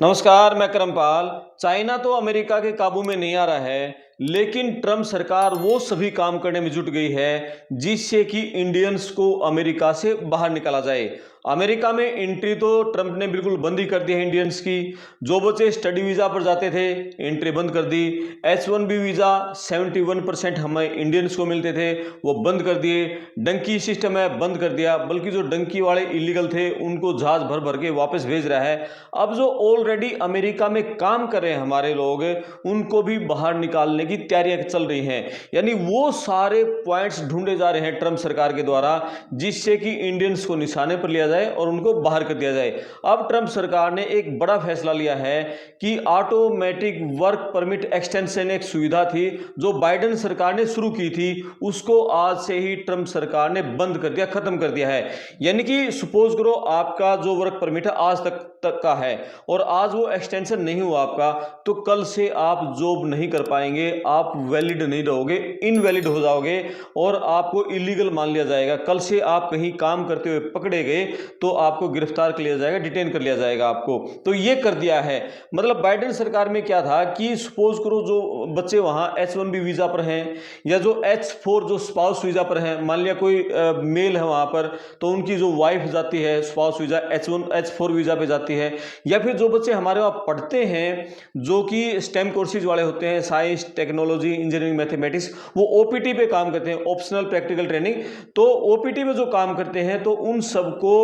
नमस्कार, मैं करमपाल। चाइना तो अमेरिका के काबू में नहीं आ रहा है, लेकिन ट्रम्प सरकार वो सभी काम करने में जुट गई है जिससे कि इंडियंस को अमेरिका से बाहर निकाला जाए। अमेरिका में एंट्री तो ट्रम्प ने बिल्कुल बंद ही कर दी है इंडियंस की। जो बच्चे स्टडी वीज़ा पर जाते थे, एंट्री बंद कर दी। H1B वीज़ा 71% हमें इंडियंस को मिलते थे, वो बंद कर दिए। डंकी सिस्टम है, बंद कर दिया। बल्कि जो डंकी वाले इलीगल थे उनको जहाज भर भर के वापस भेज रहा है। अब जो ऑलरेडी अमेरिका में काम कर रहे हैं हमारे लोग, उनको भी बाहर निकालने की तैयारियां चल रही हैं। यानी वो सारे पॉइंट्स ढूंढे जा रहे हैं ट्रम्प सरकार के द्वारा, जिससे कि इंडियंस को निशाने पर लिया जाए और उनको बाहर कर दिया जाए। अब ट्रम्प सरकार ने एक बड़ा फैसला लिया है कि ऑटोमेटिक वर्क परमिट एक्सटेंशन एक सुविधा थी जो बाइडेन सरकार ने शुरू की थी, उसको आज से ही ट्रम्प सरकार ने बंद कर दिया, खत्म कर दिया है। यानी कि सपोज करो आपका जो वर्क परमिट है आज तक का है और आज वो एक्सटेंशन नहीं हुआ आपका, तो कल से आप जॉब नहीं कर पाएंगे, आप वैलिड नहीं रहोगे, इनवैलिड हो जाओगे और आपको इलीगल मान लिया जाएगा। कल से आप कहीं काम करते हुए पकड़े गए तो आपको गिरफ्तार कर लिया जाएगा, डिटेन कर लिया जाएगा आपको। तो ये कर दिया है। मतलब बाइडेन सरकार में क्या था कि सपोज करो जो बच्चे वहां H1B वीजा पर हैं या जो H4 जो स्पाउस वीजा पर हैं, मान लिया कोई मेल है वहां पर, तो उनकी जो वाइफ जाती है स्पाउस वीजा H4 वीजा पे जाती है। या फिर जो बच्चे हमारे वहाँ पढ़ते हैं जो कि स्टेम कोर्सेज वाले होते हैं, साइंस, टेक्नोलॉजी, इंजीनियरिंग, मैथमेटिक्स, वो ओपीटी पे काम करते हैं, ऑप्शनल प्रैक्टिकल ट्रेनिंग। तो ओपीटी पे जो काम करते हैं तो उन सबको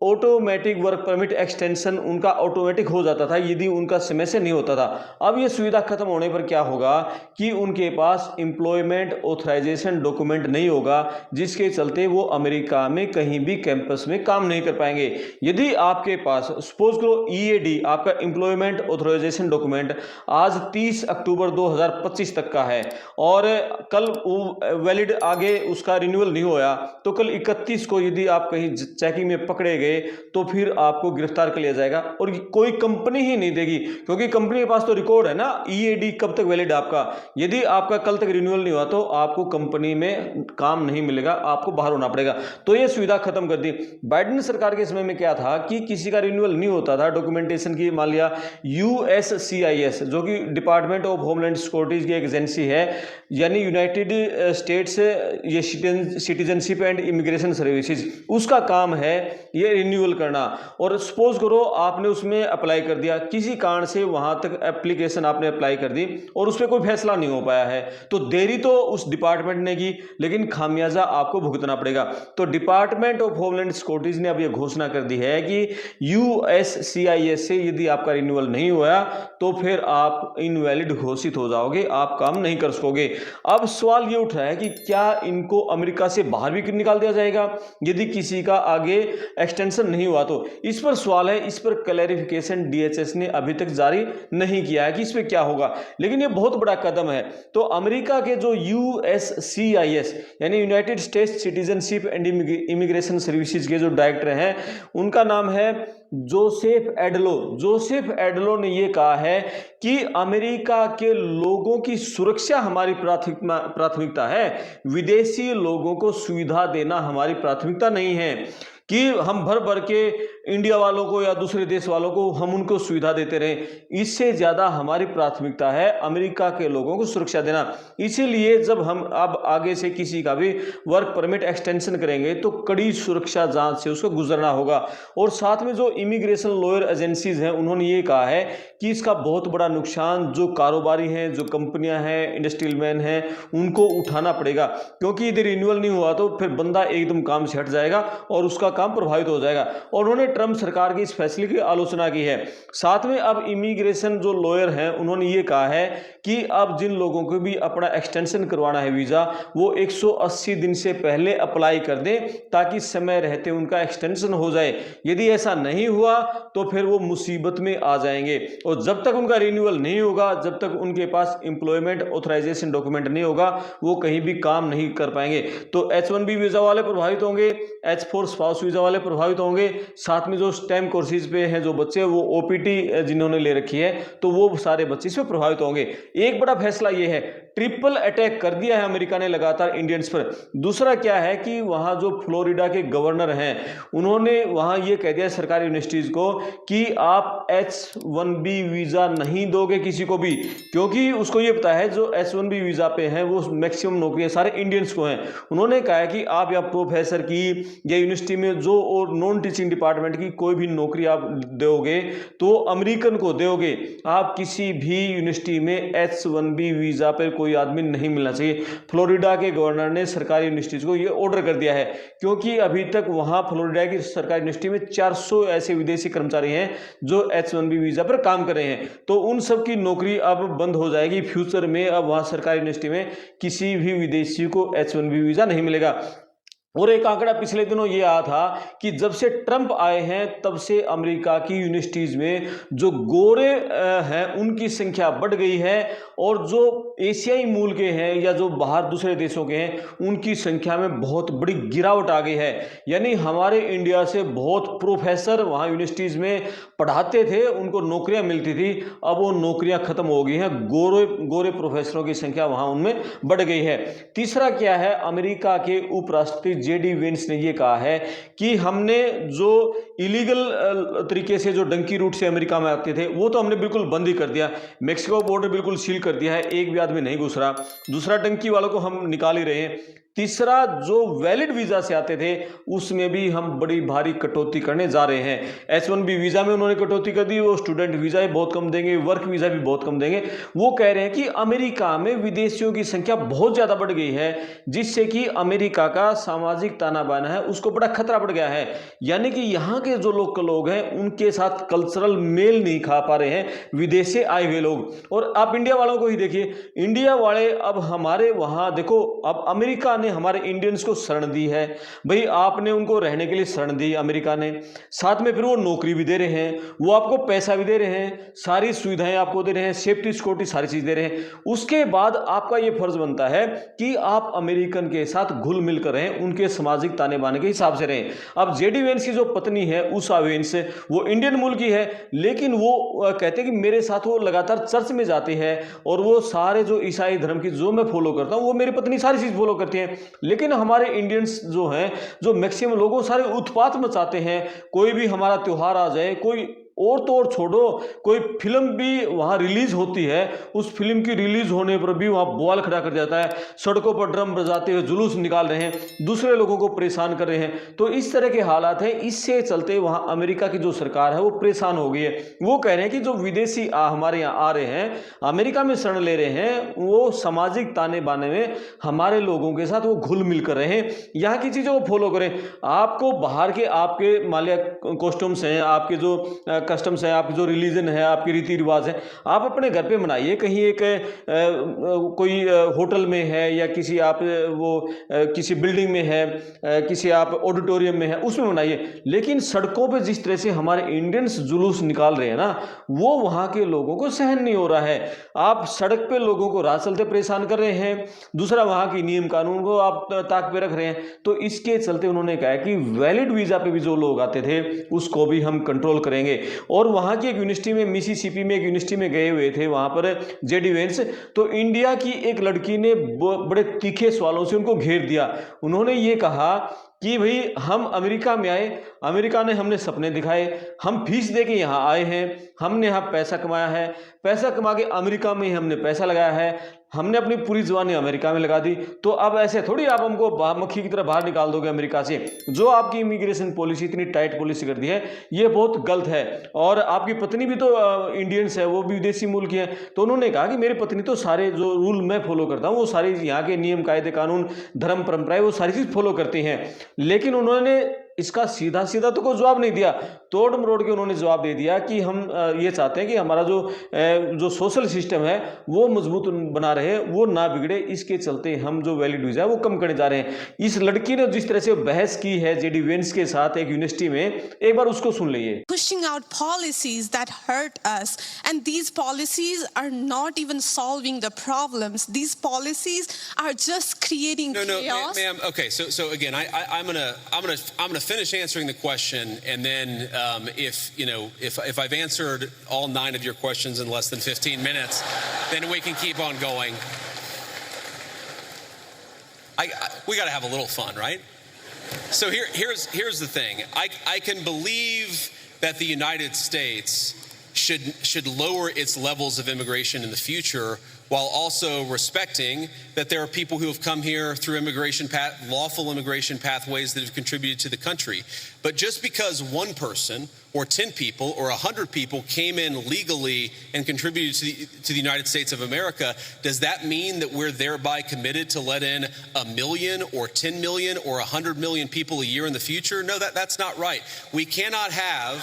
ऑटोमेटिक वर्क परमिट एक्सटेंशन उनका ऑटोमेटिक हो जाता था यदि उनका समय से नहीं होता था। अब ये सुविधा खत्म होने पर क्या होगा कि उनके पास एम्प्लॉयमेंट ऑथराइजेशन डॉक्यूमेंट नहीं होगा, जिसके चलते वो अमेरिका में कहीं भी कैंपस में काम नहीं कर पाएंगे। यदि आपके पास सपोज करो ईएडी आपका एम्प्लॉयमेंट ऑथराइजेशन डॉक्यूमेंट आज 30 अक्टूबर 2025 तक का है और कल वैलिड आगे उसका रिन्यूअल नहीं होया, तो कल 31 को यदि आप कहीं चेकिंग में पकड़े गए तो फिर आपको गिरफ्तार कर लिया जाएगा और कोई कंपनी ही नहीं देगी, क्योंकि कंपनी के पास तो रिकॉर्ड है ना ईएडी कब तक वैलिड आपका। यदि आपका कल तक रिन्यूअल नहीं हुआ तो आपको कंपनी में काम नहीं मिलेगा, आपको बाहर होना पड़ेगा। तो ये सुविधा खत्म कर दी। बाइडेन सरकार के समय में क्या था कि किसी का रिन्यूअल नहीं होता था डॉक्यूमेंटेशन की, मान लिया USCIS जो कि डिपार्टमेंट ऑफ होमलैंड सिक्योरिटी की एक एजेंसी है, यानी यूनाइटेड स्टेट्स ये सिटीजनशिप एंड इमिग्रेशन सर्विसेज, उसका काम है ये रिन्यूअल करना। और सपोज करो आपने उसमें अप्लाई कर दिया, किसी कारण से वहां तक एप्लीकेशन आपने अप्लाई कर दी और उस पर कोई फैसला नहीं हो पाया है, तो देरी तो उस डिपार्टमेंट ने की, लेकिन खामियाजा आपको भुगतना पड़ेगा। तो डिपार्टमेंट ऑफ होमलैंड सिक्योरिटी ने अब यह घोषणा कर दी है कि USCIS से यदि आपका रिन्यूअल नहीं हुआ तो फिर आप इनवैलिड घोषित हो जाओगे, आप काम नहीं कर सकोगे। अब सवाल ये उठ रहा है कि क्या इनको अमेरिका से बाहर भी निकाल दिया जाएगा यदि किसी का आगे एक्सटेंशन नहीं हुआ तो? इस पर सवाल है, इस पर क्लैरिफिकेशन DHS ने अभी तक जारी नहीं किया है कि इस पर क्या होगा, लेकिन ये बहुत बड़ा कदम है। तो अमेरिका के जो USCIS यानी United states citizenship and immigration services के जो डायरेक्टर हैं, उनका नाम है जोसेफ एडलो। जोसेफ एडलो ने यह कहा है कि अमेरिका के लोगों की सुरक्षा हमारी प्राथमिकता है, विदेशी लोगों को सुविधा देना हमारी प्राथमिकता नहीं है कि हम भर भर के इंडिया वालों को या दूसरे देश वालों को हम उनको सुविधा देते रहे। इससे ज़्यादा हमारी प्राथमिकता है अमेरिका के लोगों को सुरक्षा देना। इसीलिए जब हम अब आगे से किसी का भी वर्क परमिट एक्सटेंशन करेंगे तो कड़ी सुरक्षा जांच से उसको गुजरना होगा। और साथ में जो इमिग्रेशन लॉयर एजेंसीज हैं उन्होंने ये कहा है कि इसका बहुत बड़ा नुकसान जो कारोबारी हैं, जो कंपनियां हैं, इंडस्ट्रियल मैन हैं, उनको उठाना पड़ेगा, क्योंकि यदि रिन्यूअल नहीं हुआ तो फिर बंदा एकदम काम से हट जाएगा और उसका काम प्रभावित हो जाएगा। और उन्होंने ट्रम्प सरकार की इस फैसले की आलोचना की है। साथ में अब इमिग्रेशन जो लॉयर हैं उन्होंने ये कहा है कि अब जिन लोगों को भी अपना एक्सटेंशन करवाना है वीजा, वो 180 दिन से पहले अप्लाई कर दें ताकि समय रहते उनका एक्सटेंशन हो जाए। यदि ऐसा नहीं हुआ तो फिर वो मुसीबत में आ जाएंगे और जब तक उनका रिन्यूअल नहीं होगा, जब तक उनके पास एम्प्लॉयमेंट ऑथराइजेशन डॉक्यूमेंट नहीं होगा, वो कहीं भी काम नहीं कर पाएंगे। तो H1B वीजा वाले प्रभावित होंगे, H4 स्पाउस वीजा वाले प्रभावित होंगे, साथ साथ में जो स्टेम कोर्सेज पे हैं जो बच्चे, वो ओपीटी जिन्होंने ले रखी है, तो वो सारे बच्चे इसमें प्रभावित होंगे। एक बड़ा फैसला ये है, ट्रिपल अटैक कर दिया है अमेरिका ने लगातार इंडियंस पर। दूसरा क्या है कि वहां जो फ्लोरिडा के गवर्नर हैं, उन्होंने वहां ये कह दिया सरकारी यूनिवर्सिटीज को कि आप H1B वीजा नहीं दोगे किसी को भी, क्योंकि उसको ये पता है जो H1B वीजा पे हैं वो मैक्सिमम नौकरियां सारे इंडियंस को हैं। उन्होंने कहा है कि आप या प्रोफेसर की या यूनिवर्सिटी में जो और नॉन टीचिंग डिपार्टमेंट की कोई भी नौकरी आप दोगे तो अमेरिकन को दोगे, आप किसी भी यूनिवर्सिटी में H1B वीजा पर कोई आदमी नहीं मिलना चाहिए। फ्लोरिडा के गवर्नर ने सरकारी यूनिवर्सिटीज को यह ऑर्डर कर दिया है, क्योंकि अभी तक वहां फ्लोरिडा की सरकारी यूनिवर्सिटी में 400 ऐसे विदेशी कर्मचारी हैं जो H1B वीजा पर काम कर रहे हैं, तो उन सब की नौकरी अब बंद हो जाएगी फ्यूचर में। अब वहां सरकारी यूनिवर्सिटी में किसी भी विदेशी को H1B वीजा नहीं मिलेगा। और एक आंकड़ा पिछले दिनों ये आया था कि जब से ट्रंप आए हैं तब से अमेरिका की यूनिवर्सिटीज में जो गोरे हैं उनकी संख्या बढ़ गई है, और जो एशियाई मूल के हैं या जो बाहर दूसरे देशों के हैं उनकी संख्या में बहुत बड़ी गिरावट आ गई है। यानी हमारे इंडिया से बहुत प्रोफेसर वहां यूनिवर्सिटीज में पढ़ाते थे, उनको नौकरियां मिलती थी, अब वो नौकरियां खत्म हो गई हैं। गोरे प्रोफेसरों की संख्या वहां उनमें बढ़ गई है। तीसरा क्या है, अमेरिका के उपराष्ट्रपति जेडी वेंस ने यह कहा है कि हमने जो इलीगल तरीके से जो डंकी रूट से अमेरिका में आते थे वो तो हमने बिल्कुल बंद ही कर दिया, मैक्सिको बॉर्डर बिल्कुल सील कर दिया है, एक भी आदमी नहीं घुस रहा। दूसरा, डंकी वालों को हम निकाल ही रहे हैं। तीसरा, जो वैलिड वीजा से आते थे उसमें भी हम बड़ी भारी कटौती करने जा रहे हैं। H1B वीजा में उन्होंने कटौती कर दी, वो स्टूडेंट वीजा भी बहुत कम देंगे, वर्क वीजा भी बहुत कम देंगे। वो कह रहे हैं कि अमेरिका में विदेशियों की संख्या बहुत ज्यादा बढ़ गई है, जिससे कि अमेरिका का सामाजिक ताना बाना है उसको बड़ा खतरा बढ़ गया है। यानी कि यहाँ के जो लोकल लोग हैं उनके साथ कल्चरल मेल नहीं खा पा रहे हैं विदेश से आए हुए लोग। और आप इंडिया वालों को ही देखिए, इंडिया वाले अब हमारे वहां देखो, अब अमेरिका ने हमारे इंडियंस को शरण दी है भाई, आपने उनको रहने के लिए शरण दी अमेरिका ने, साथ में फिर वो नौकरी भी दे रहे हैं, वो आपको पैसा भी दे रहे हैं, सारी सुविधाएं आपको दे रहे हैं, सेफ्टी सिक्योरिटी सारी चीज दे रहे हैं। उसके बाद आपका ये फर्ज बनता है कि आप अमेरिकन के साथ घुल मिलकर रहें, उनके सामाजिक ताने बाने के हिसाब से रहें। अब जेडी वेंस की जो पत्नी है उषा वेंस, वो इंडियन मूल की है, लेकिन वो कहते हैं कि मेरे साथ वो लगातार चर्च में जाती है और वो सारे जो ईसाई धर्म की जो मैं फॉलो करता हूं वो मेरी पत्नी सारी चीज फॉलो करती है। लेकिन हमारे इंडियंस जो हैं, जो मैक्सिमम लोगों सारे उत्पात मचाते हैं, कोई भी हमारा त्योहार आ जाए, कोई और तो और छोड़ो, कोई फिल्म भी वहां रिलीज होती है, उस फिल्म की रिलीज होने पर भी वहां बवाल खड़ा कर जाता है, सड़कों पर ड्रम बजाते हुए जुलूस निकाल रहे हैं, दूसरे लोगों को परेशान कर रहे हैं। तो इस तरह के हालात हैं, इससे चलते वहां अमेरिका की जो सरकार है वो परेशान हो गई है। वो कह रहे हैं कि जो विदेशी हमारे यहाँ आ रहे हैं, अमेरिका में शरण ले रहे हैं, वो सामाजिक ताने बाने में हमारे लोगों के साथ वो घुल मिल कर रहे हैं, यहाँ की चीजों को फॉलो करें। आपको बाहर के आपके मान लिया कॉस्ट्यूम्स हैं, आपके जो कस्टम्स है, आपकी जो रिलीजन है, आपके रीति रिवाज है, आप अपने घर पे मनाइए। कहीं एक कोई होटल में है या किसी आप वो किसी बिल्डिंग में है, किसी आप ऑडिटोरियम में है, उसमें मनाइए। लेकिन सड़कों पे जिस तरह से हमारे इंडियंस जुलूस निकाल रहे हैं ना, वो वहां के लोगों को सहन नहीं हो रहा है। आप सड़क पे लोगों को राह चलते परेशान कर रहे हैं, दूसरा वहां की नियम कानून को आप ताक पे रख रहे हैं। तो इसके चलते उन्होंने कहा कि वैलिड वीजा पे भी जो लोग आते थे उसको भी हम कंट्रोल करेंगे। और वहां की एक यूनिवर्सिटी में, मिसिसिपी में एक यूनिवर्सिटी में गए हुए थे वहां पर जेडी वेंस, तो इंडिया की एक लड़की ने बड़े तीखे सवालों से उनको घेर दिया। उन्होंने ये कहा कि भाई हम अमेरिका में आए, अमेरिका ने हमने सपने दिखाए, हम फीस दे के यहाँ आए हैं, हमने यहाँ पैसा कमाया है, पैसा कमा के अमेरिका में ही हमने पैसा लगाया है, हमने अपनी पूरी जवानी अमेरिका में लगा दी। तो अब ऐसे थोड़ी आप हमको मक्खी की तरह बाहर निकाल दोगे अमेरिका से। जो आपकी इमिग्रेशन पॉलिसी इतनी टाइट पॉलिसी कर दी है ये बहुत गलत है। और आपकी पत्नी भी तो इंडियंस है, वो भी विदेशी मूल की है। तो उन्होंने कहा कि मेरी पत्नी तो सारे जो रूल मैं फॉलो करता हूँ वो सारी यहाँ के नियम कायदे कानून धर्म परंपराएं वो सारी चीज फॉलो करती हैं। लेकिन उन्होंने इसका सीधा सीधा तो कोई जवाब नहीं दिया, तोड़ मरोड़ के उन्होंने जवाब दे दिया कि हम ये चाहते हैं कि हमारा जो सोशल सिस्टम है वो मजबूत बना रहे, वो ना बिगड़े, इसके चलते हम जो वैलिड वीजा है वो कम करने जा रहे हैं। इस लड़की ने जिस तरह से बहस की है जेडी वेंस के साथ एक यूनिवर्सिटी में, एक बार उसको सुन लीजिए। Pushing out policies that hurt us, and these policies are not even solving the problems. These policies are just creating chaos. No, ma'am. Okay, so again, I'm gonna finish answering the question, and then if I've answered all 9 of your questions in less than 15 minutes, then we can keep on going. We got to have a little fun, right? So here's the thing. I can believe that the United States should lower its levels of immigration in the future, while also respecting that there are people who have come here through lawful immigration pathways that have contributed to the country. But just because one person or 10 people or 100 people came in legally and contributed to the United States of America, does that mean that we're thereby committed to let in 1 million or 10 million or 100 million people a year in the future? No, that's not right. We cannot have,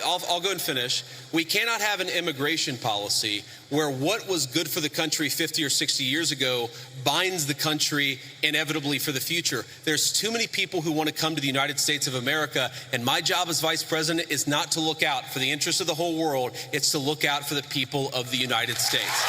I'll go and finish. We cannot have an immigration policy where what was good for the country 50 or 60 years ago binds the country inevitably for the future. There's too many people who want to come to the United States of America, and my job as vice president is not to look out for the interests of the whole world. It's to look out for the people of the United States.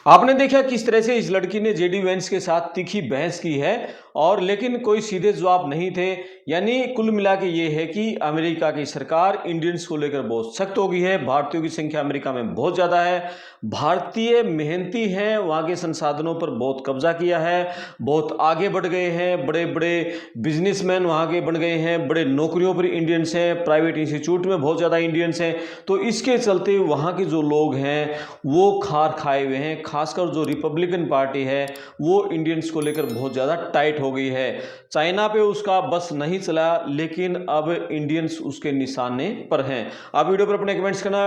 आपने देखा किस तरह से इस लड़की ने JD Vance के साथ तीखी बहस की है, और लेकिन कोई सीधे जवाब नहीं थे। यानी कुल मिला के ये है कि अमेरिका की सरकार इंडियंस को लेकर बहुत सख्त हो गई है। भारतीयों की संख्या अमेरिका में बहुत ज़्यादा है, भारतीय मेहनती हैं, वहाँ के संसाधनों पर बहुत कब्जा किया है, बहुत आगे बढ़ गए हैं, बड़े बड़े बिजनेसमैन वहाँ के बन गए हैं, बड़े नौकरियों पर इंडियंस हैं, प्राइवेट इंस्टीट्यूट में बहुत ज़्यादा इंडियंस हैं। तो इसके चलते वहाँ के जो लोग हैं वो खार खाए हुए हैं। खासकर जो रिपब्लिकन पार्टी है वो इंडियंस को लेकर बहुत ज़्यादा टाइट हो गई है। चाइना पे उसका बस नहीं चला, लेकिन अब इंडियंस उसके निशाने पर हैं। आप वीडियो पर अपने कमेंट्स करना,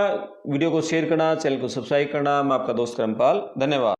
वीडियो को शेयर करना, चैनल को सब्सक्राइब करना। मैं आपका दोस्त करमपाल, धन्यवाद।